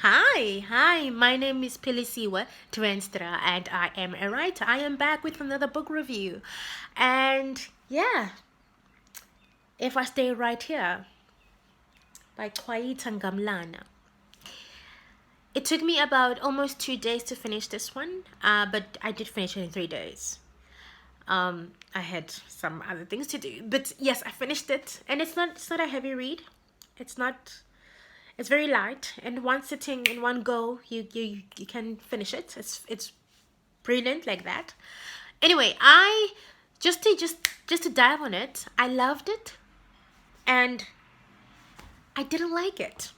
Hi, my name is Pilisiwa Twenstra and I am a writer. I am back with another book review. And yeah, if I stay right here by Chwayita Ngamlana. It took me about almost 2 days to finish this one, but I did finish it in 3 days. I had some other things to do, but yes, I finished it, and it's not a heavy read. It's not. It's very light. In one sitting, in one go, you can finish it. It's brilliant like that. Anyway, I just to dive on it. I loved it, and I didn't like it,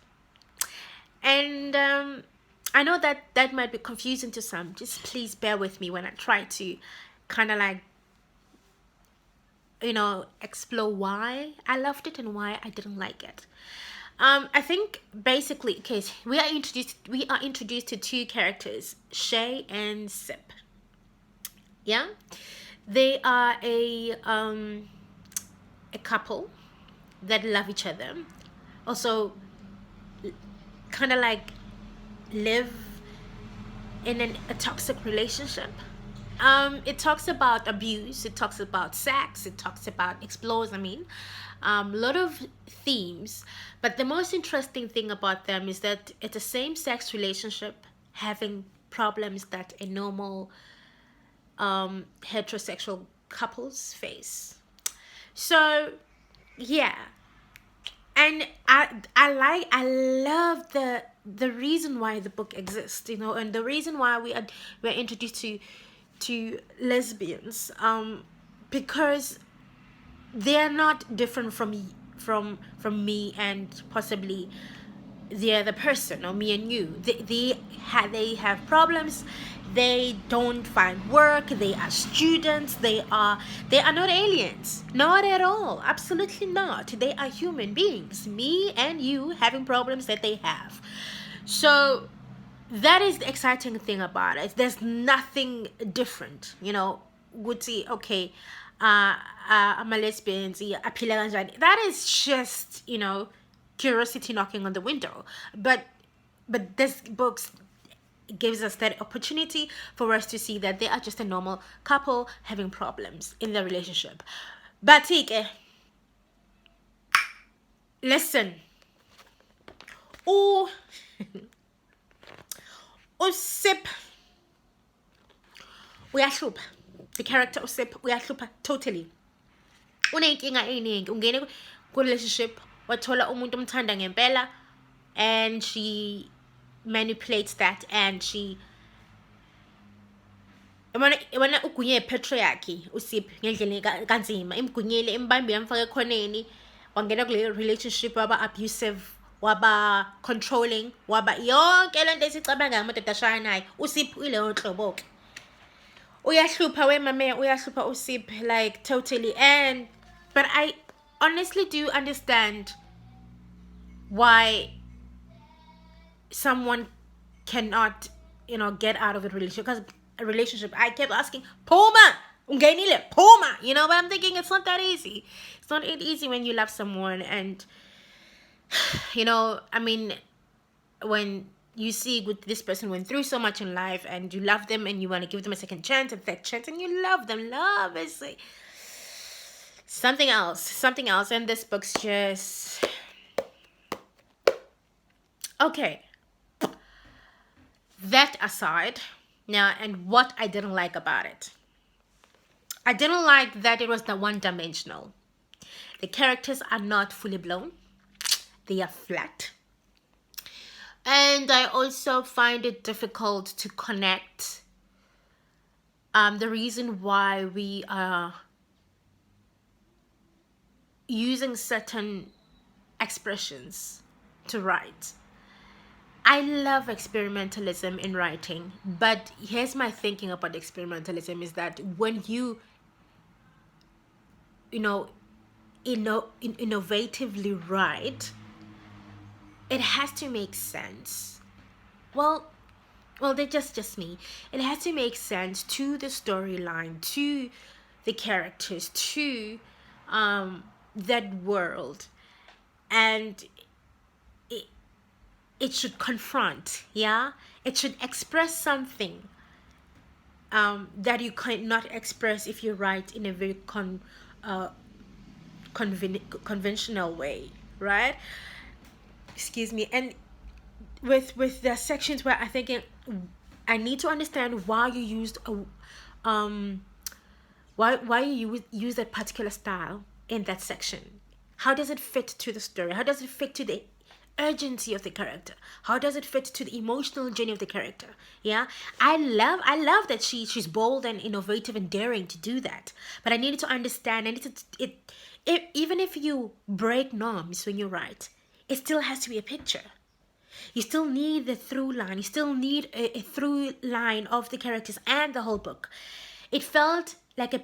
and I know that that might be confusing to some. Just please bear with me when I try to kind of like explore why I loved it and why I didn't like it. I think basically, okay, we are introduced to two characters, Shay and Sip. Yeah, they are a couple that love each other. Also, kind of like live in a toxic relationship. It talks about abuse. It talks about sex. It talks about explores. A lot of themes. But the most interesting thing about them is that it's a same-sex relationship having problems that a normal heterosexual couples face. So yeah, and I love the reason why the book exists, and the reason why we're introduced to lesbians, because they're not different from me and possibly the other person, or me and you. They have problems. They don't find work. They are students. They are not aliens, not at all, absolutely not. They are human beings, me and you, having problems that they have. So that is the exciting thing about it. There's nothing different, would see, okay, I'm a lesbian, aphila kanjani. That is just, curiosity knocking on the window. But this book gives us that opportunity for us to see that they are just a normal couple having problems in their relationship. But listen. Oh, Sip uyahlupha. The character of Sip uyahlupha totally. Unenkinga eningi. Ungene ku-relationship, wathola umuntu omthanda ngempela, and she manipulates that, and she yabona ugunye patriarchy uSipho ngendlela kanzima, imgunyele, imbambe, yamfaka ekhoneni, wangena kule relationship, waba abusive, waba controlling, waba yonke lento esicabanga amadoda ashaya naye. uSipho ileyo nhlobo ke. Uyahlupha wemame, uyahlupha uSipho, like totally. But I honestly do understand why someone cannot, get out of a relationship. Because a relationship, I kept asking, Puma, ungenile, Puma, but I'm thinking it's not that easy. It's not easy when you love someone, and when you see this person went through so much in life, and you love them, and you want to give them a second chance, a third chance, and you love them. Love is like something else, and this book's just okay. That aside, now, and what I didn't like about it, I didn't like that it was the one-dimensional. The characters are not fully blown. They are flat. And I also find it difficult to connect the reason why we are using certain expressions to write. I love experimentalism in writing, but here's my thinking about experimentalism is that when you innovatively write, it has to make sense. Well, they're just me. It has to make sense to the storyline, to the characters, to that world, and it should confront, yeah, it should express something that you cannot express if you write in a very uh, conventional way, right? Excuse me. And with the sections where I think I need to understand why you used a why you use that particular style in that section. How does it fit to the story? How does it fit to the urgency of the character? How does it fit to the emotional journey of the character? Yeah, I love that she's bold and innovative and daring to do that. But I needed to understand. I need to even if you break norms when you write, it still has to be a picture. You still need the through line. You still need a through line of the characters and the whole book. It felt like a,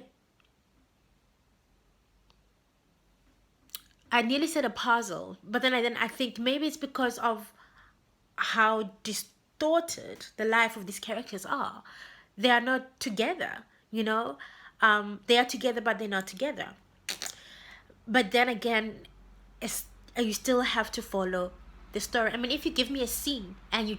I nearly said a puzzle, but then I think maybe it's because of how distorted the life of these characters are. They are not together, you know. They are together, but they're not together. But then again, it's, you still have to follow the story. I mean, if you give me a scene and you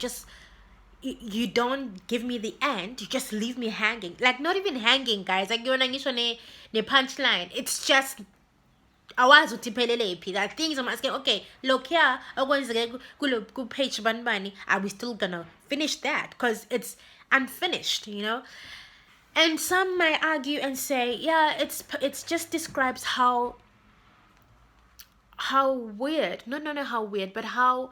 don't give me the end, you just leave me hanging. Like, not even hanging, guys. Like, you're not the punchline. It's just awazi ukuthi iphelele phi. That things I'm asking, okay, look here, okwenzeke ku page banbani, are we still gonna finish that? Because it's unfinished, you know. And some might argue and say, yeah, it's just describes how weird, no how weird, but how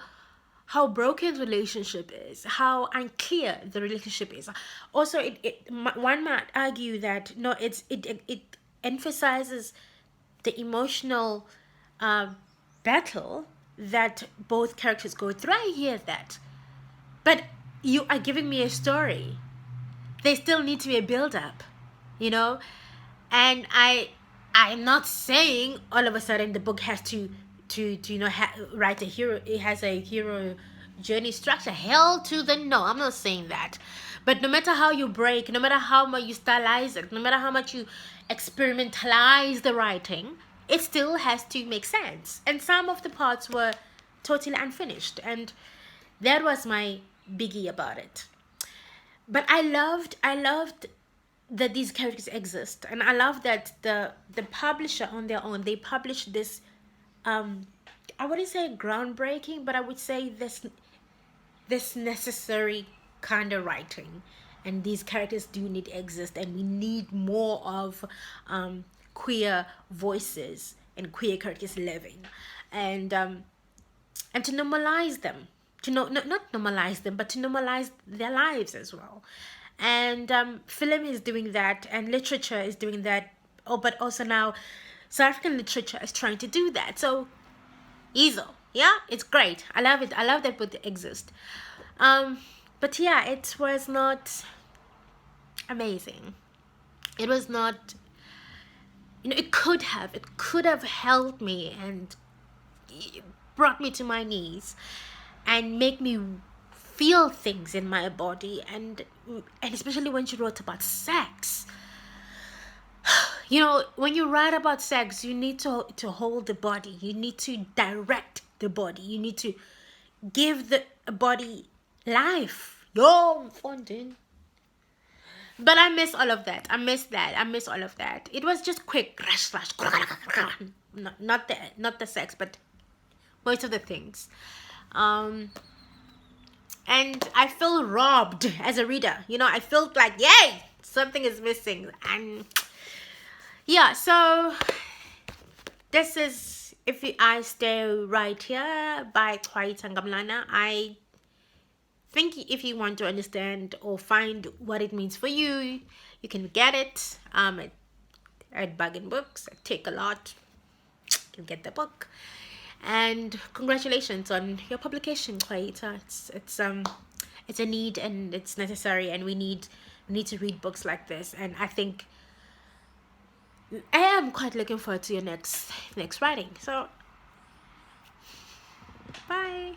broken the relationship is, how unclear the relationship is. Also, one might argue that no, it emphasizes the emotional battle that both characters go through. I hear that, but you are giving me a story. There still need to be a build up, you know. And I'm not saying all of a sudden the book has to write a hero. It has a hero journey structure. Hell to the no. I'm not saying that. But no matter how you break, no matter how much you stylize it, no matter how much you experimentalize the writing, it still has to make sense. And some of the parts were totally unfinished, and that was my biggie about it. But I loved that these characters exist, and I love that the publisher on their own, they published this I wouldn't say groundbreaking, but I would say this necessary kind of writing. And these characters do need to exist, and we need more of queer voices and queer characters living, and to normalize them, to not normalize them, but to normalize their lives as well. And film is doing that, and literature is doing that. Oh, but also now South African literature is trying to do that. So easel, yeah, it's great. I love it. I love that book exists. But yeah, it was not amazing. It was not, it could have helped me and brought me to my knees and make me feel things in my body. And especially when she wrote about sex, when you write about sex, you need to hold the body, you need to direct the body, you need to give the body life. Yo, funding. But I miss all of that. I miss that. I miss all of that. It was just quick, rush, rush. Not the sex, but most of the things. And I feel robbed as a reader. I felt like, yay, something is missing. And yeah, so this is I Stay Right Here by Chwayita Ngamlana. I think if you want to understand or find what it means for you, you can get it at Bargain Books. Take a lot. You can get the book. And congratulations on your publication, Chwayita. It's a need, and it's necessary, and we need to read books like this. And I think I am quite looking forward to your next writing. So bye.